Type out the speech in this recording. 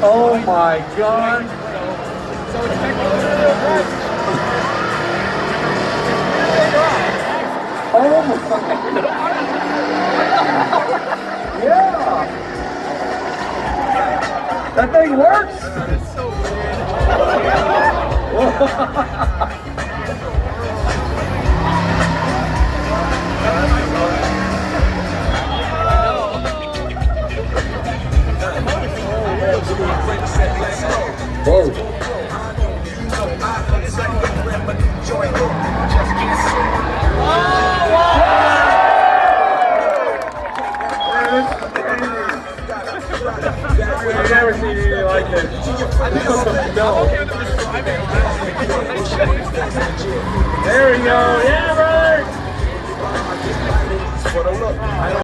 Oh my God. So it's technically Oh my. Yeah. That thing works. That's so Whoa. I've never seen anything like this. There we go. Yeah, brother.